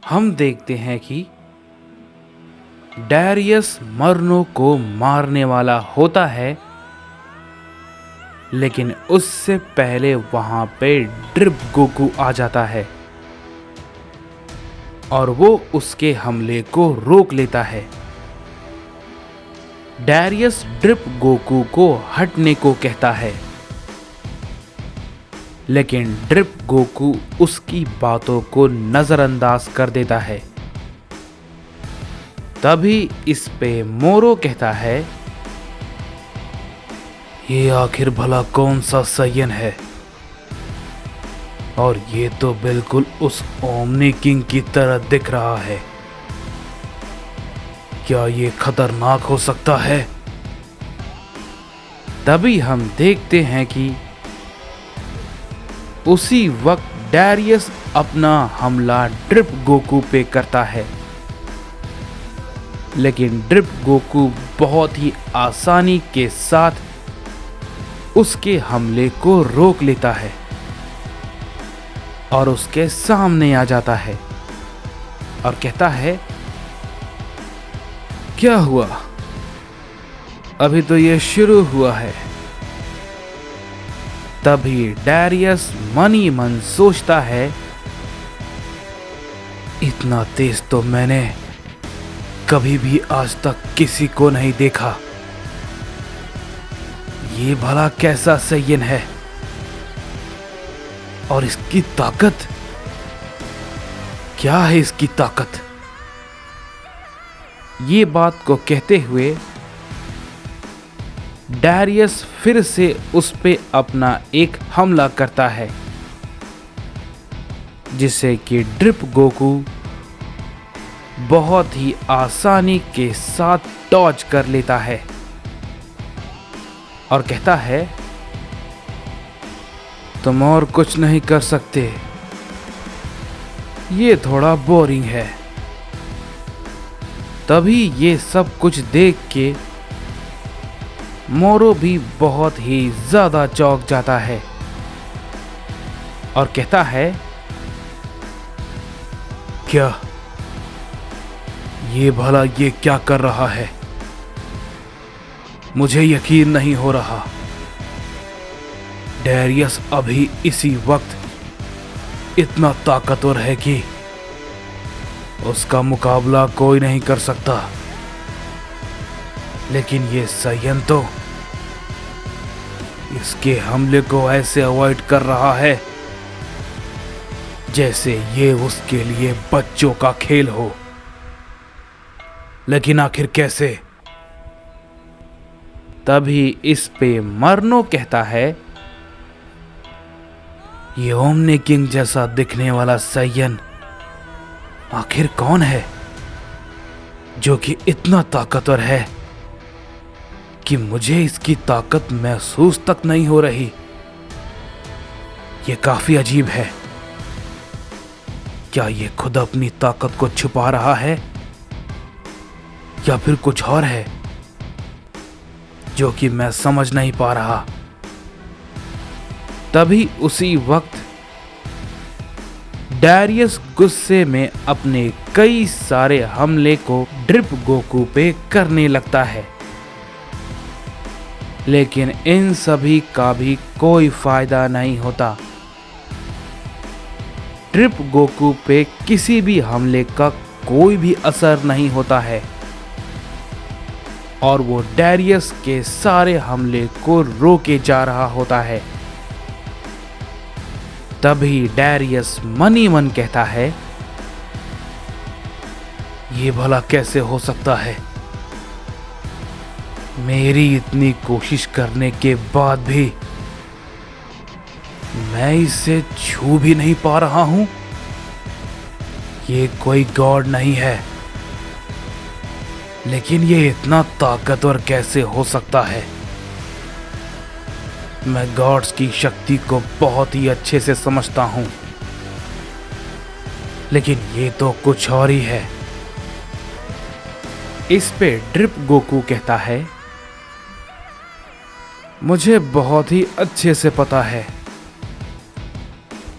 हम देखते हैं कि डैरियस मरनो को मारने वाला होता है, लेकिन उससे पहले वहां पे ड्रिप गोकू आ जाता है और वो उसके हमले को रोक लेता है। डैरियस ड्रिप गोकू को हटने को कहता है, लेकिन ड्रिप गोकू उसकी बातों को नजरअंदाज कर देता है। तभी इस पे मोरो कहता है, ये आखिर भला कौन सा सयन है? और ये तो बिल्कुल उस ओमनी किंग की तरह दिख रहा है। क्या ये खतरनाक हो सकता है? तभी हम देखते हैं कि उसी वक्त डैरियस अपना हमला ड्रिप गोकू पे करता है, लेकिन ड्रिप गोकू बहुत ही आसानी के साथ उसके हमले को रोक लेता है और उसके सामने आ जाता है और कहता है, क्या हुआ? अभी तो ये शुरू हुआ है। तभी डैरियस मन ही मन सोचता है, इतना तेज तो मैंने कभी भी आज तक किसी को नहीं देखा। ये भला कैसा सयन है? और इसकी ताकत क्या है? इसकी ताकत। ये बात को कहते हुए डैरियस फिर से उस पे अपना एक हमला करता है, जिसे कि ड्रिप गोकू बहुत ही आसानी के साथ डॉज कर लेता है और कहता है, तुम और कुछ नहीं कर सकते। ये थोड़ा बोरिंग है। तभी ये सब कुछ देख के मोरो भी बहुत ही ज्यादा चौंक जाता है और कहता है, क्या ये भला ये क्या कर रहा है? मुझे यकीन नहीं हो रहा। डैरियस अभी इसी वक्त इतना ताकतवर है कि उसका मुकाबला कोई नहीं कर सकता। लेकिन ये सयन तो इसके हमले को ऐसे अवॉइड कर रहा है जैसे ये उसके लिए बच्चों का खेल हो। लेकिन आखिर कैसे? तभी इस पे मरनो कहता है, ये ओमनी किंग जैसा दिखने वाला सयन आखिर कौन है जो कि इतना ताकतवर है कि मुझे इसकी ताकत महसूस तक नहीं हो रही। ये काफी अजीब है। क्या ये खुद अपनी ताकत को छुपा रहा है या फिर कुछ और है जो कि मैं समझ नहीं पा रहा। तभी उसी वक्त डैरियस गुस्से में अपने कई सारे हमले को ड्रिप गोकू पे करने लगता है, लेकिन इन सभी का भी कोई फायदा नहीं होता। ड्रिप गोकू पे किसी भी हमले का कोई भी असर नहीं होता है और वो डैरियस के सारे हमले को रोके जा रहा होता है। तभी डैरियस मन ही मन कहता है, ये भला कैसे हो सकता है? मेरी इतनी कोशिश करने के बाद भी मैं इसे छू भी नहीं पा रहा हूं। ये कोई गॉड नहीं है, लेकिन ये इतना ताकतवर कैसे हो सकता है? मैं गॉड्स की शक्ति को बहुत ही अच्छे से समझता हूं, लेकिन ये तो कुछ और ही है। इस पे ड्रिप गोकू कहता है, मुझे बहुत ही अच्छे से पता है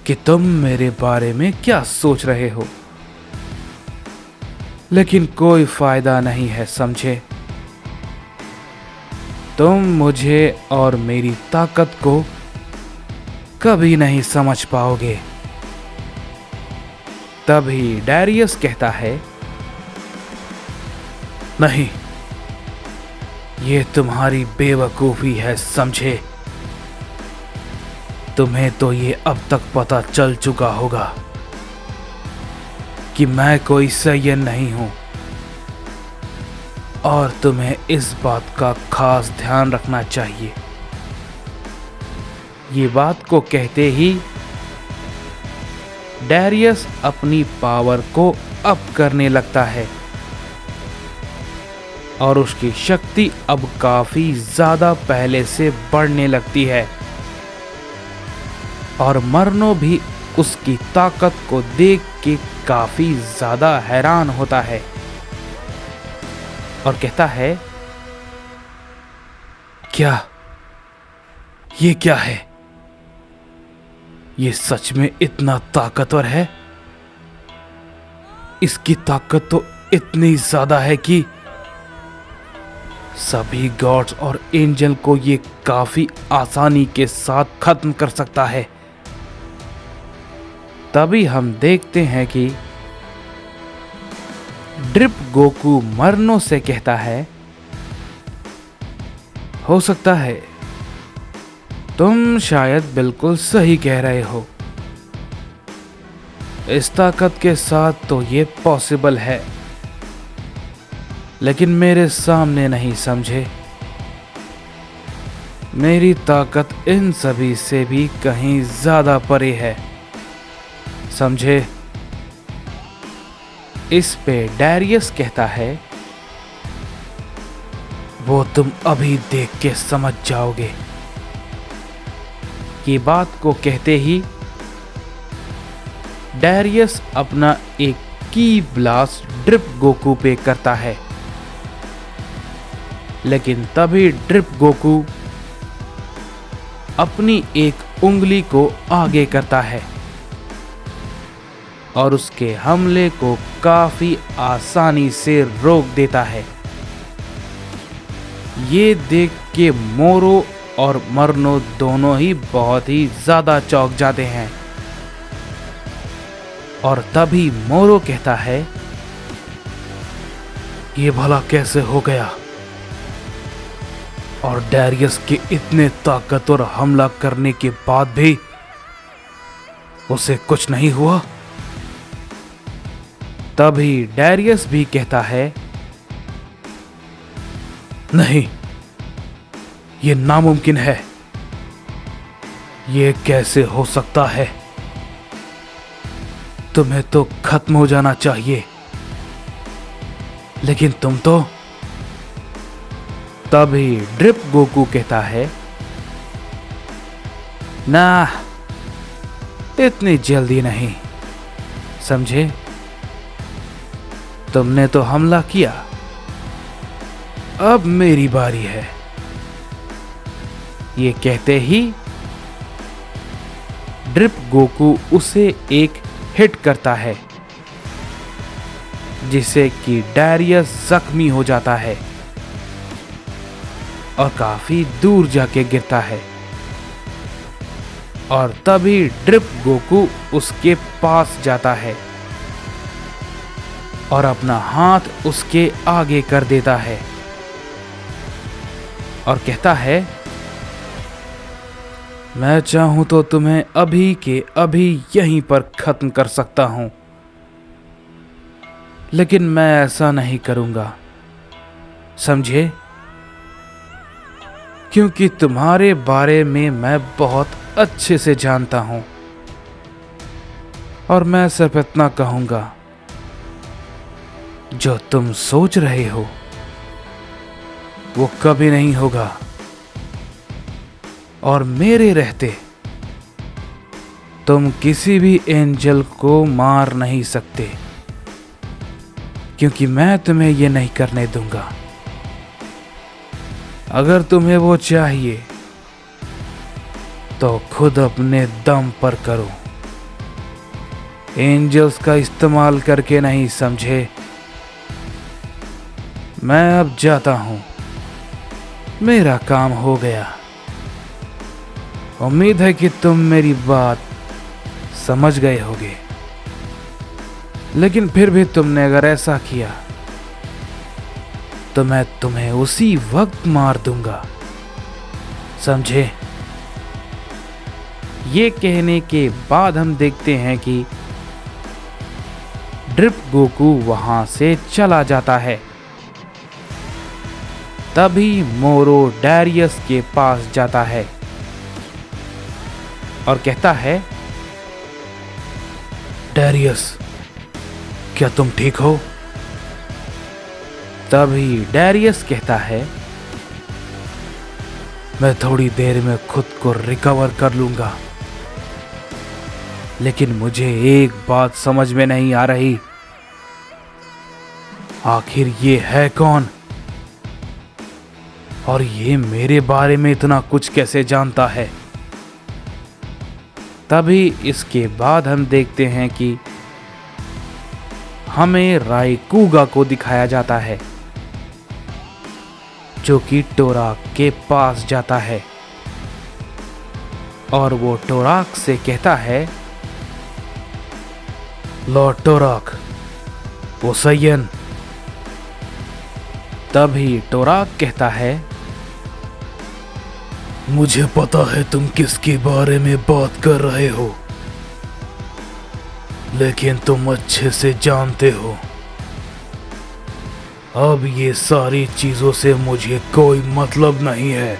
कि तुम मेरे बारे में क्या सोच रहे हो। लेकिन कोई फायदा नहीं है, समझे? तुम मुझे और मेरी ताकत को कभी नहीं समझ पाओगे। तभी डैरियस कहता है, नहीं, ये तुम्हारी बेवकूफी है, समझे? तुम्हें तो ये अब तक पता चल चुका होगा कि मैं कोई सैयन नहीं हूं, और तुम्हें इस बात का खास ध्यान रखना चाहिए। ये बात को कहते ही डैरियस अपनी पावर को अप करने लगता है और उसकी शक्ति अब काफी ज्यादा पहले से बढ़ने लगती है, और मरनो भी उसकी ताकत को देख के काफी ज्यादा हैरान होता है और कहता है, क्या ये क्या है? ये सच में इतना ताकतवर है? इसकी ताकत तो इतनी ज्यादा है कि सभी गॉड्स और एंजल को ये काफी आसानी के साथ खत्म कर सकता है। तभी हम देखते हैं कि ड्रिप गोकू मरनो से कहता है, हो सकता है तुम शायद बिल्कुल सही कह रहे हो। इस ताकत के साथ तो ये पॉसिबल है, लेकिन मेरे सामने नहीं, समझे? मेरी ताकत इन सभी से भी कहीं ज्यादा परे है, समझे? इस पे डैरियस कहता है, वो तुम अभी देख के समझ जाओगे। ये बात को कहते ही डैरियस अपना एक की ब्लास्ट ड्रिप गोकू पे करता है, लेकिन तभी ड्रिप गोकू अपनी एक उंगली को आगे करता है और उसके हमले को काफी आसानी से रोक देता है। ये देख के मोरो और मरनो दोनों ही बहुत ही ज्यादा चौंक जाते हैं, और तभी मोरो कहता है, ये भला कैसे हो गया? और डैरियस के इतने ताकतवर हमला करने के बाद भी उसे कुछ नहीं हुआ? तभी डैरियस भी कहता है, नहीं, ये नामुमकिन है। ये कैसे हो सकता है? तुम्हें तो खत्म हो जाना चाहिए, लेकिन तुम तो। तभी ड्रिप गोकू कहता है, ना, इतनी जल्दी नहीं, समझे? तुमने तो हमला किया, अब मेरी बारी है। ये कहते ही ड्रिप गोकू उसे एक हिट करता है, जिससे कि डैरियस जख्मी हो जाता है और काफी दूर जाके गिरता है। और तभी ड्रिप गोकू उसके पास जाता है और अपना हाथ उसके आगे कर देता है और कहता है, मैं चाहूं तो तुम्हें अभी के अभी यहीं पर खत्म कर सकता हूं, लेकिन मैं ऐसा नहीं करूंगा, समझे? क्योंकि तुम्हारे बारे में मैं बहुत अच्छे से जानता हूं, और मैं सिर्फ इतना कहूंगा, जो तुम सोच रहे हो वो कभी नहीं होगा, और मेरे रहते तुम किसी भी एंजल को मार नहीं सकते, क्योंकि मैं तुम्हें ये नहीं करने दूंगा। अगर तुम्हें वो चाहिए तो खुद अपने दम पर करो, एंजल्स का इस्तेमाल करके नहीं, समझे? मैं अब जाता हूँ, मेरा काम हो गया। उम्मीद है कि तुम मेरी बात समझ गए होगे, लेकिन फिर भी तुमने अगर ऐसा किया तो मैं तुम्हें उसी वक्त मार दूंगा, समझे? ये कहने के बाद हम देखते हैं कि ड्रिप गोकू वहां से चला जाता है। तभी मोरो डैरियस के पास जाता है और कहता है, डैरियस, क्या तुम ठीक हो? तभी डैरियस कहता है, मैं थोड़ी देर में खुद को रिकवर कर लूंगा, लेकिन मुझे एक बात समझ में नहीं आ रही, आखिर ये है कौन और ये मेरे बारे में इतना कुछ कैसे जानता है? तभी इसके बाद हम देखते हैं कि हमें राइकुगा को दिखाया जाता है, जो कि टोराक के पास जाता है और वो टोराक से कहता है, लॉर्ड टोराक, वो सैयन। तभी टोराक कहता है, मुझे पता है तुम किसके बारे में बात कर रहे हो, लेकिन तुम अच्छे से जानते हो अब ये सारी चीजों से मुझे कोई मतलब नहीं है।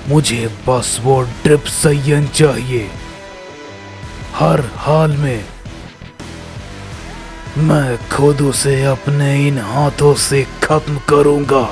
मुझे बस वो ड्रिप सैयन चाहिए, हर हाल में। मैं खुद उसे अपने इन हाथों से खत्म करूंगा।